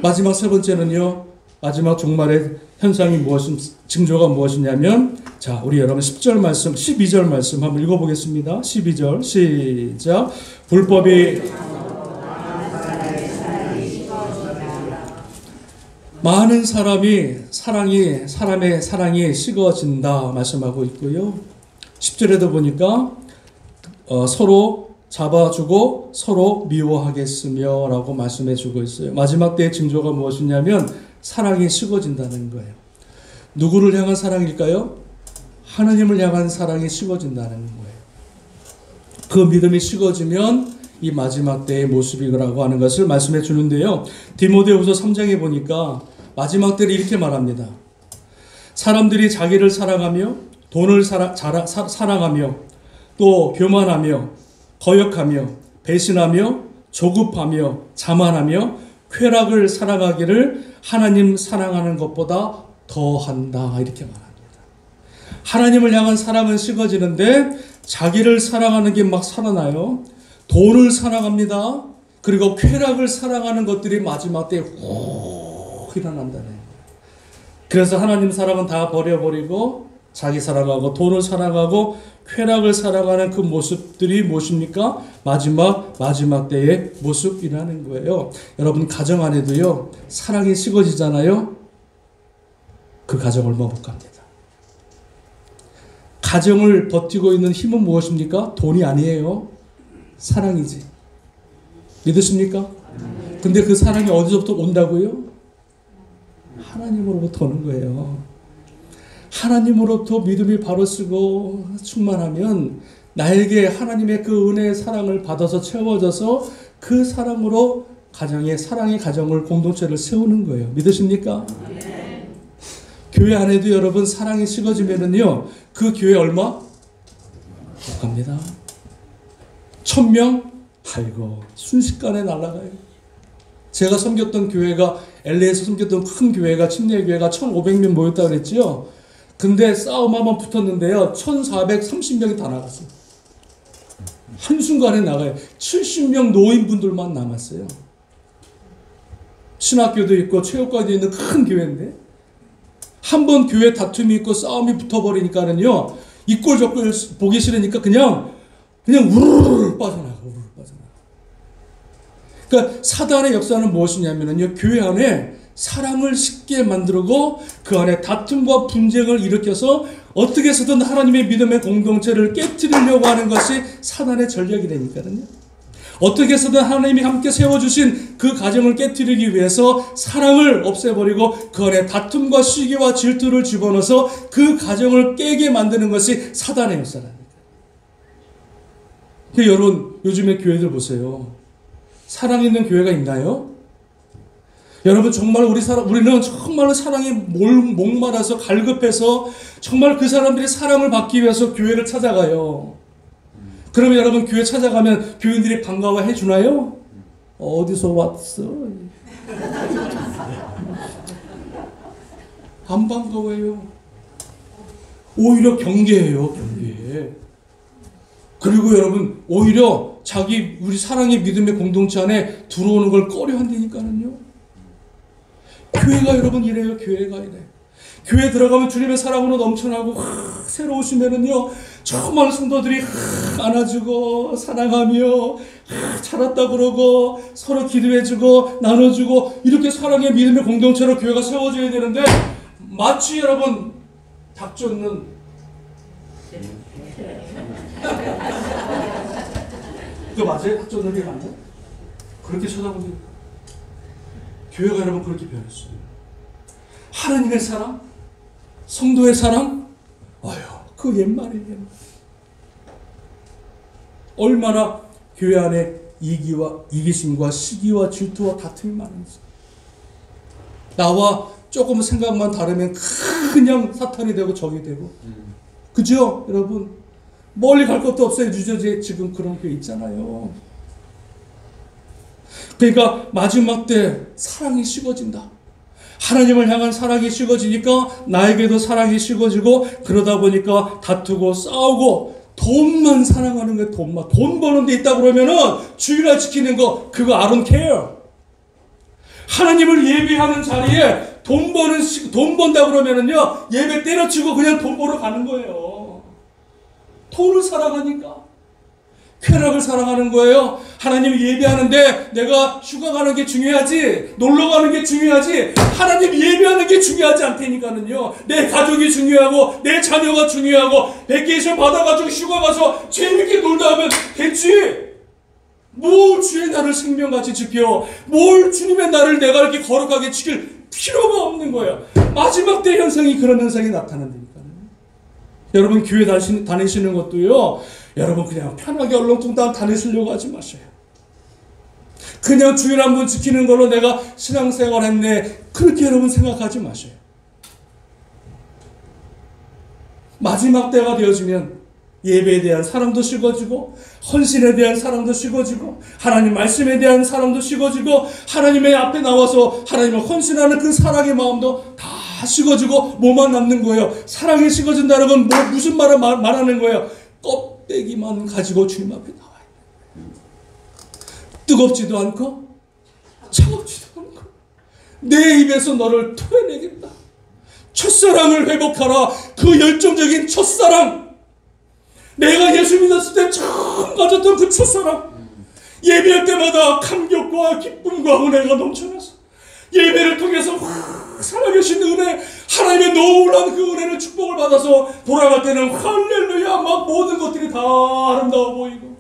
마지막 세 번째는요. 마지막 종말의 현상이 징조가 무엇이냐면, 자, 우리 여러분 10절 말씀, 12절 말씀 한번 읽어보겠습니다. 12절 시작. 불법이 많은 사람의 사랑이 식어진다 말씀하고 있고요. 10절에도 보니까 서로 잡아주고 서로 미워하겠으며 라고 말씀해 주고 있어요. 마지막 때의 징조가 무엇이냐면 사랑이 식어진다는 거예요. 누구를 향한 사랑일까요? 하나님을 향한 사랑이 식어진다는 거예요. 그 믿음이 식어지면 이 마지막 때의 모습이라고 하는 것을 말씀해 주는데요. 디모데후서 3장에 보니까 마지막 때를 이렇게 말합니다. 사람들이 자기를 사랑하며 돈을 사랑하며 또 교만하며 거역하며 배신하며 조급하며 자만하며 쾌락을 사랑하기를 하나님 사랑하는 것보다 더한다 이렇게 말합니다. 하나님을 향한 사랑은 식어지는데 자기를 사랑하는 게 막 살아나요. 돈을 사랑합니다. 그리고 쾌락을 사랑하는 것들이 마지막 때에 훅 일어난다는 거예요. 그래서 하나님 사랑은 다 버려버리고 자기 사랑하고 돈을 사랑하고 쾌락을 사랑하는 그 모습들이 무엇입니까? 마지막 때의 모습이라는 거예요. 여러분 가정 안에도요. 사랑이 식어지잖아요. 그 가정을 못 갑니다. 가정을 버티고 있는 힘은 무엇입니까? 돈이 아니에요. 사랑이지. 믿으십니까? 근데 그 사랑이 어디서부터 온다고요? 하나님으로부터 오는 거예요. 하나님으로부터 믿음이 바로 쓰고 충만하면 나에게 하나님의 그 은혜의 사랑을 받아서 채워져서 그 사랑으로 사랑의 가정을 공동체를 세우는 거예요. 믿으십니까? 네. 교회 안에도 여러분 사랑이 식어지면은요 그 교회 얼마? 못 갑니다. 1000명? 아이고 순식간에 날아가요. 제가 섬겼던 교회가 LA에서 섬겼던 큰 교회가 침례교회가 1500명 모였다고 그랬지요. 근데 싸움 한번 붙었는데요. 1430명이 다 나갔어요. 한순간에 나가요. 70명 노인분들만 남았어요. 신학교도 있고 체육관도 있는 큰 교회인데 한 번 교회 다툼이 있고 싸움이 붙어버리니까는요. 이 꼴 저 꼴 보기 싫으니까 그냥 우르르 빠져나가. 그러니까 사단의 역사는 무엇이냐면요. 교회 안에 사랑을 쉽게 만들고 그 안에 다툼과 분쟁을 일으켜서 어떻게 해서든 하나님의 믿음의 공동체를 깨뜨리려고 하는 것이 사단의 전략이 되니까요. 어떻게 해서든 하나님이 함께 세워주신 그 가정을 깨뜨리기 위해서 사랑을 없애버리고 그 안에 다툼과 시기와 질투를 집어넣어서 그 가정을 깨게 만드는 것이 사단의 역사랍니다. 여러분 요즘에 교회들 보세요. 사랑 있는 교회가 있나요? 여러분 정말 우리는 정말로 사랑에 목말라서 갈급해서 정말 그 사람들이 사랑을 받기 위해서 교회를 찾아가요. 그러면 여러분 교회 찾아가면 교인들이 반가워해 주나요? 어디서 왔어? 안 반가워해요. 오히려 경계해요. 경계. 그리고 여러분 오히려 우리 사랑의 믿음의 공동체 안에 들어오는 걸 꺼려 한다니까는요. 교회가 여러분 이래요. 교회가 이래. 교회 들어가면 주님의 사랑으로 넘쳐나고 새로 오시면은요 정말 성도들이 안아주고 사랑하며 잘했다 그러고 서로 기도해주고 나눠주고 이렇게 사랑의 믿음의 공동체로 교회가 세워져야 되는데 마치 여러분 닭 쫓는 그거 맞아요? 닭 쫓는 게 맞나요? 그렇게 쳐다보니 교회가 여러분 그렇게 변했어요. 하나님의 사랑, 성도의 사랑, 그 옛말이에요. 얼마나 교회 안에 이기심과 시기와 질투와 다툼이 많은지. 나와 조금 생각만 다르면 그냥 사탄이 되고 적이 되고. 그죠? 여러분 멀리 갈 것도 없어요. 뉴저지에 지금 그런 게 있잖아요. 그러니까 마지막 때 사랑이 식어진다. 하나님을 향한 사랑이 식어지니까 나에게도 사랑이 식어지고 그러다 보니까 다투고 싸우고 돈만 사랑하는 거예요. 돈만. 돈 버는 데 있다 그러면은 주일날 지키는 거 그거 I don't care. 하나님을 예배하는 자리에 돈 번다 그러면은요, 예배 때려치고 그냥 돈 벌어 가는 거예요. 돈을 사랑하니까. 쾌락을 사랑하는 거예요. 하나님 예배하는데 내가 휴가 가는 게 중요하지, 놀러 가는 게 중요하지, 하나님 예배하는 게 중요하지 않다니까는요. 내 가족이 중요하고 내 자녀가 중요하고 베케이션 받아가지고 휴가 가서 재밌게 놀다 하면 됐지. 뭘 주의 나를 생명같이 지켜, 뭘 주님의 나를 내가 이렇게 거룩하게 지킬 필요가 없는 거예요. 마지막 때 현상이 그런 현상이 나타난다니까요. 여러분 교회 다니시는 것도요, 여러분 그냥 편하게 얼렁뚱땅 다니시려고 하지 마세요. 그냥 주일 한 번 지키는 걸로 내가 신앙생활 했네, 그렇게 여러분 생각하지 마세요. 마지막 때가 되어지면 예배에 대한 사랑도 식어지고, 헌신에 대한 사랑도 식어지고, 하나님 말씀에 대한 사랑도 식어지고, 하나님의 앞에 나와서 하나님을 헌신하는 그 사랑의 마음도 다 식어지고 뭐만 남는 거예요. 사랑이 식어진다는 건 무슨 말을 말하는 거예요? 껍데기만 가지고 주님 앞에 나와요. 뜨겁지도 않고 차갑지도 않고 내 입에서 너를 토해내겠다. 첫사랑을 회복하라. 그 열정적인 첫사랑, 내가 예수 믿었을 때 처음 가졌던 그 첫사랑, 예배할 때마다 감격과 기쁨과 은혜가 넘쳐나서 예배를 통해서 살아계신 은혜, 하나님의 놀라운 그 은혜를 축복을 받아서 돌아갈 때는 할렐루야, 막 모든 것들이 다 아름다워 보이고,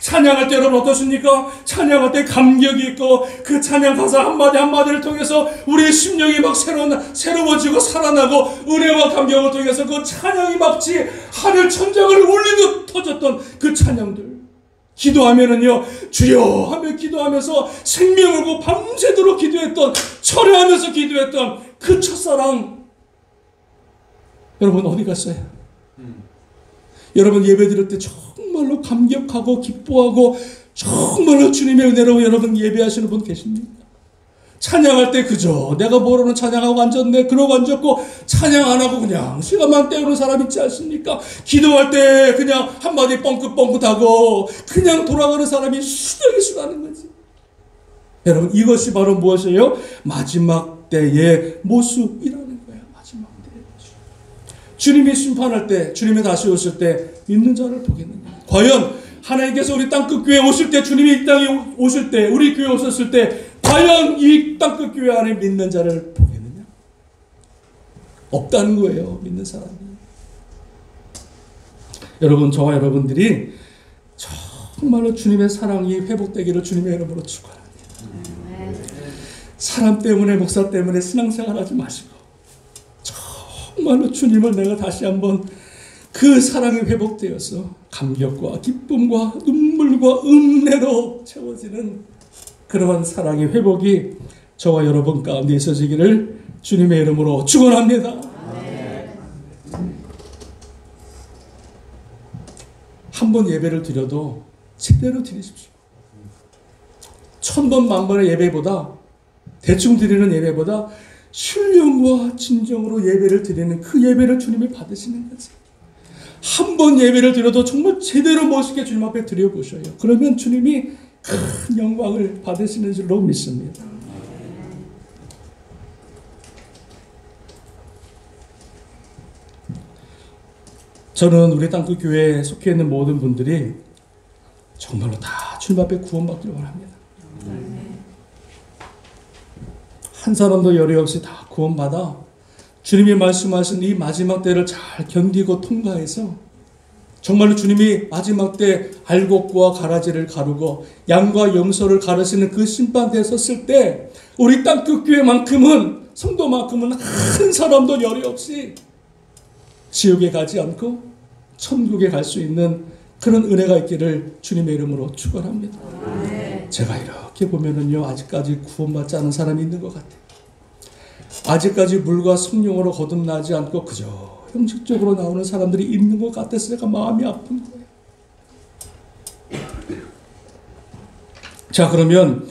찬양할 때 여러분 어떻습니까? 찬양할 때 감격이 있고, 그 찬양 가사 한마디 한마디를 통해서 우리의 심령이 막 새로워지고 살아나고, 은혜와 감격을 통해서 그 찬양이 마치 하늘 천장을 울리듯 터졌던 그 찬양들, 기도하면은요, 주여 하며 기도하면서 생명을 고 밤새도록 기도했던, 철회하면서 기도했던 그 첫사랑, 여러분 어디 갔어요? 여러분 예배 드릴 때 정말로 감격하고 기뻐하고 정말로 주님의 은혜로 여러분 예배하시는 분 계십니까? 찬양할 때 그저 내가 모르는 찬양하고 앉았네 그러고 앉았고, 찬양 안 하고 그냥 시간만 때우는 사람 있지 않습니까? 기도할 때 그냥 한마디 뻥긋뻥긋하고 그냥 돌아가는 사람이 수다는 거지. 여러분 이것이 바로 무엇이에요? 마지막 때의 모습이라는 거예요. 마지막 때의 모습. 주님이 심판할 때, 주님이 다시 오실 때 믿는 자를 보겠느냐. 과연 하나님께서 우리 땅끝교회 오실 때, 주님이 이 땅에 오실 때, 우리 교회 오셨을 때 과연 이 땅끝교회 안에 믿는 자를 보겠느냐? 없다는 거예요. 믿는 사람이. 여러분, 저와 여러분들이 정말로 주님의 사랑이 회복되기를 주님의 이름으로 축원합니다. 사람 때문에, 목사 때문에 신앙생활 하지 마시고 정말로 주님을 내가 다시 한번 그 사랑이 회복되어서 감격과 기쁨과 눈물과 은혜로 채워지는 그러한 사랑의 회복이 저와 여러분 가운데 있어지기를 주님의 이름으로 축원합니다. 한 번 예배를 드려도 제대로 드리십시오. 1000번 만번의 예배보다, 대충 드리는 예배보다 신령과 진정으로 예배를 드리는 그 예배를 주님이 받으시는 거지. 한 번 예배를 드려도 정말 제대로 멋있게 주님 앞에 드려보셔요. 그러면 주님이 큰 영광을 받으시는 줄로 믿습니다. 저는 우리 땅끝교회에 속해 있는 모든 분들이 정말로 다 주님 앞에 구원받기를 원합니다. 한 사람도 열의 없이 다 구원받아 주님이 말씀하신 이 마지막 때를 잘 견디고 통과해서 정말로 주님이 마지막 때 알곡과 가라지를 가르고 양과 염소를 가르시는 그 심판대에 섰을 때 우리 땅끝교회만큼은, 성도만큼은 한 사람도 열의 없이 지옥에 가지 않고 천국에 갈 수 있는 그런 은혜가 있기를 주님의 이름으로 축원합니다. 제가 이렇게 보면은요, 아직까지 구원받지 않은 사람이 있는 것 같아요. 아직까지 물과 성령으로 거듭나지 않고 그저 형식적으로 나오는 사람들이 있는 것 같아서 제가 마음이 아픈 거예요. 자, 그러면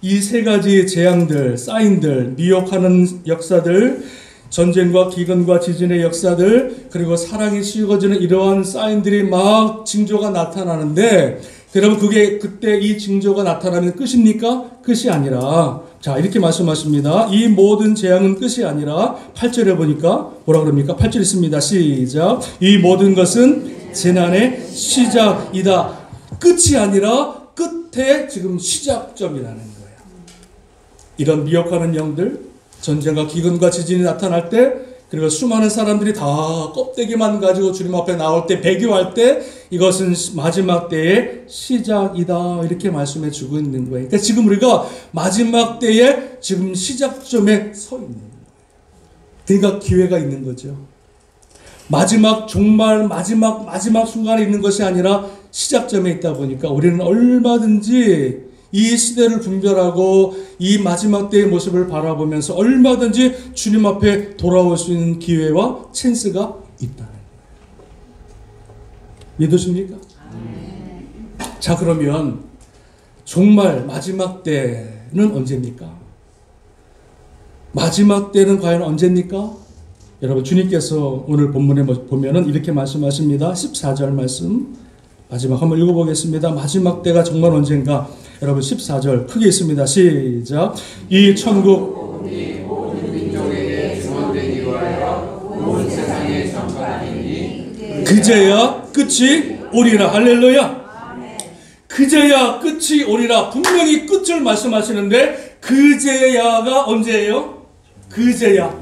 이 세 가지 재앙들, 사인들, 미혹하는 역사들, 전쟁과 기근과 지진의 역사들, 그리고 사랑이 식어지는 이러한 사인들이 막 징조가 나타나는데, 여러분 그게 그때 이 징조가 나타나면 끝입니까? 끝이 아니라 자 이렇게 말씀하십니다. 이 모든 재앙은 끝이 아니라 8절에 보니까 뭐라 그럽니까? 8절 있습니다. 시작. 이 모든 것은 재난의 시작이다. 끝이 아니라 끝에 지금 시작점이라는 거예요. 이런 미혹하는 영들, 전쟁과 기근과 지진이 나타날 때, 그리고 수많은 사람들이 다 껍데기만 가지고 주님 앞에 나올 때, 배교할 때 이것은 마지막 때의 시작이다 이렇게 말씀해 주고 있는 거예요. 그러니까 지금 우리가 마지막 때의 지금 시작점에 서 있는 거예요. 그러니까 기회가 있는 거죠. 마지막 종말 마지막 순간에 있는 것이 아니라 시작점에 있다 보니까 우리는 얼마든지 이 시대를 분별하고 이 마지막 때의 모습을 바라보면서 얼마든지 주님 앞에 돌아올 수 있는 기회와 찬스가 있다는 거예요. 믿으십니까? 자, 그러면 종말 마지막 때는 언제입니까? 마지막 때는 과연 언제입니까? 여러분 주님께서 오늘 본문에 보면은 이렇게 말씀하십니다. 14절 말씀 마지막 한번 읽어보겠습니다. 마지막 때가 정말 언젠가? 여러분 14절 크게 있습니다. 시작. 이 천국 모든 민족에게 증언되기 위하여 온 세상에 전파하리니 그제야 끝이 오리라. 할렐루야. 그제야 끝이 오리라. 분명히 끝을 말씀하시는데 그제야가 언제예요? 그제야.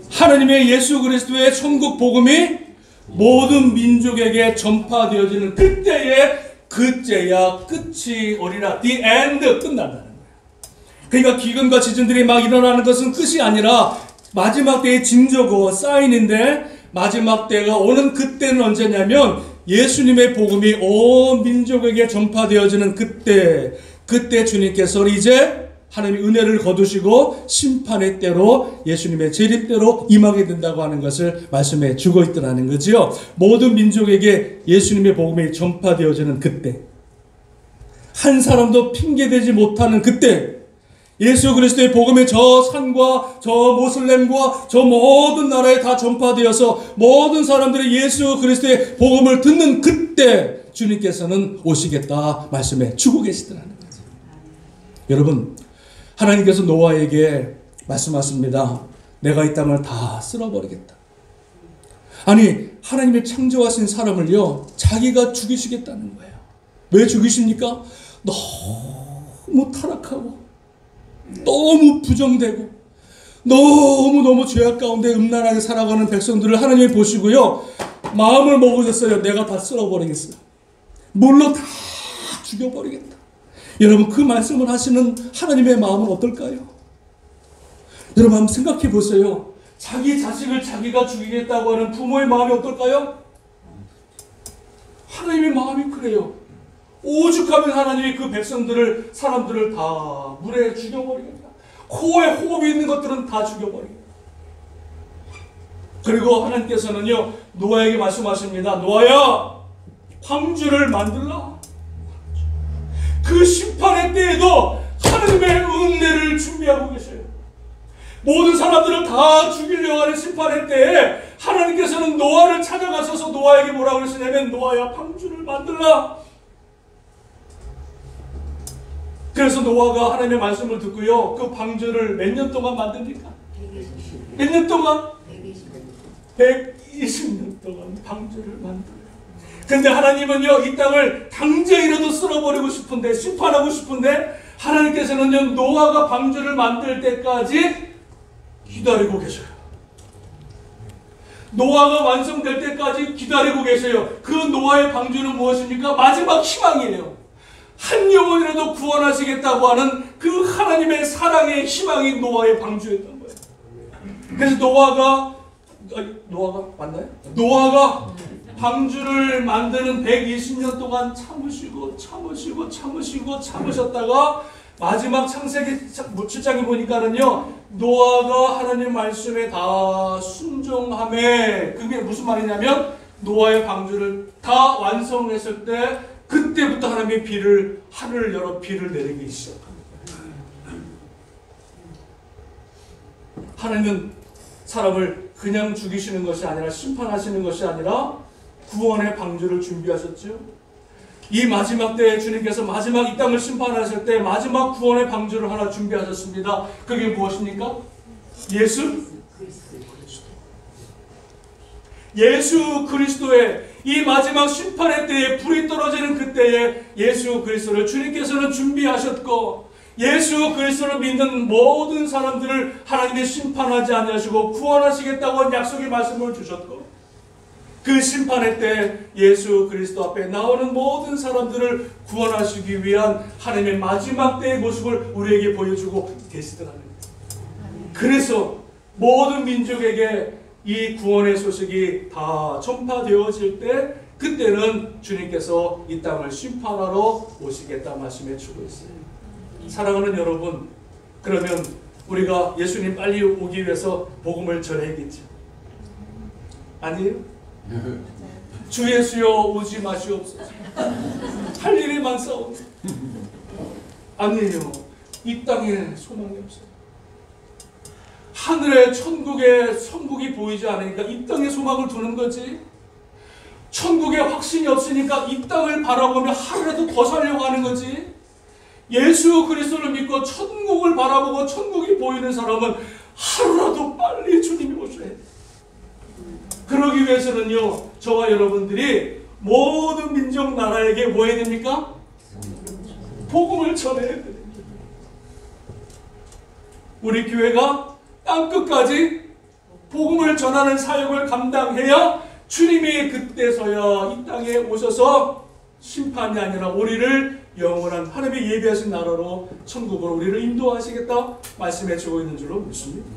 하나님의 예수 그리스도의 천국 복음이 모든 민족에게 전파되어지는 그때야 끝이 오리라. The end. 끝난다는 거예요. 그러니까 기근과 지진들이 막 일어나는 것은 끝이 아니라 마지막 때의 징조고 사인인데, 마지막 때가 오는 그때는 언제냐면 예수님의 복음이 온 민족에게 전파되어지는 그때 주님께서 이제 하나님의 은혜를 거두시고 심판의 때로 예수님의 재림때로 임하게 된다고 하는 것을 말씀해 주고 있더라는 거죠. 모든 민족에게 예수님의 복음이 전파되어지는 그때, 한 사람도 핑계대지 못하는 그때, 예수 그리스도의 복음이 저 산과 저 모슬렘과 저 모든 나라에 다 전파되어서 모든 사람들이 예수 그리스도의 복음을 듣는 그때 주님께서는 오시겠다 말씀해 주고 계시더라는 거죠. 여러분, 하나님께서 노아에게 말씀하십니다. 내가 이 땅을 다 쓸어버리겠다. 아니, 하나님의 창조하신 사람을요, 자기가 죽이시겠다는 거예요. 왜 죽이십니까? 너무 타락하고, 너무 부정되고, 너무 죄악 가운데 음란하게 살아가는 백성들을 하나님이 보시고요, 마음을 먹으셨어요. 내가 다 쓸어버리겠어요. 물로 다 죽여버리겠다. 여러분, 그 말씀을 하시는 하나님의 마음은 어떨까요? 여러분 한번 생각해 보세요. 자기 자식을 자기가 죽이겠다고 하는 부모의 마음이 어떨까요? 하나님의 마음이 그래요. 오죽하면 하나님이 그 백성들을, 사람들을 다 물에 죽여버리겠다. 코에 호흡이 있는 것들은 다 죽여버리겠다. 그리고 하나님께서는요, 노아에게 말씀하십니다. 노아야, 황주를 만들라. 그 심판의 때에도 하나님의 은혜를 준비하고 계셔요. 모든 사람들을 다 죽이려고 하는 심판의 때에 하나님께서는 노아를 찾아가셔서 노아에게 뭐라고 그러시냐면, 노아야, 방주를 만들라. 그래서 노아가 하나님의 말씀을 듣고요, 그 방주를 몇 년 동안 만듭니까? 몇 년 동안? 120년 동안 방주를 만들어요. 근데 하나님은요, 이 땅을 당장이라도 쓸어버리고 싶은데, 심판하고 싶은데, 하나님께서는요, 노아가 방주를 만들 때까지 기다리고 계셔요. 노아가 완성될 때까지 기다리고 계세요. 그 노아의 방주는 무엇입니까? 마지막 희망이에요. 한 영혼이라도 구원하시겠다고 하는 그 하나님의 사랑의 희망이 노아의 방주였던 거예요. 그래서 노아가 맞나요? 노아가 방주를 만드는 120년 동안 참으셨다가 마지막 창세기 7장에 보니까는요, 노아가 하나님 말씀에 다 순종함에, 그게 무슨 말이냐면 노아의 방주를 다 완성했을 때 그때부터 하나님이 하늘을 열어 비를 내리기 시작합니다. 하나님은 사람을 그냥 죽이시는 것이 아니라, 심판하시는 것이 아니라 구원의 방주를 준비하셨죠. 이 마지막 때에 주님께서 마지막 이 땅을 심판하실 때 마지막 구원의 방주를 하나 준비하셨습니다. 그게 무엇입니까? 예수 그리스도의 이 마지막 심판의 때에 불이 떨어지는 그때에 예수 그리스도를 주님께서는 준비하셨고, 예수 그리스도를 믿는 모든 사람들을 하나님이 심판하지 아니하시고 구원하시겠다고 약속의 말씀을 주셨고, 그 심판의 때 예수 그리스도 앞에 나오는 모든 사람들을 구원하시기 위한 하나님의 마지막 때의 모습을 우리에게 보여주고 계시더라고요. 그래서 모든 민족에게 이 구원의 소식이 다 전파되어질 때, 그때는 주님께서 이 땅을 심판하러 오시겠다 말씀해 주고 있어요. 사랑하는 여러분, 그러면 우리가 예수님 빨리 오기 위해서 복음을 전해야겠죠? 아니에요? 주 예수여 오지 마시옵소서. 할 일이 많사오니. 아니에요. 이 땅에 소망이 없어요. 하늘의 천국의 천국이 보이지 않으니까 이 땅에 소망을 두는 거지. 천국에 확신이 없으니까 이 땅을 바라보며 하루라도 더 살려고 하는 거지. 예수 그리스도를 믿고 천국을 바라보고 천국이 보이는 사람은 하루라도 빨리 주님이 오셔야 돼요. 그러기 위해서는요, 저와 여러분들이 모든 민족 나라에게 뭐 해야 됩니까? 복음을 전해야 됩니다. 우리 교회가 땅끝까지 복음을 전하는 사역을 감당해야 주님이 그때서야 이 땅에 오셔서 심판이 아니라 우리를 영원한 하나님의 예비하신 나라로 천국으로 우리를 인도하시겠다 말씀해 주고 있는 줄로 믿습니다.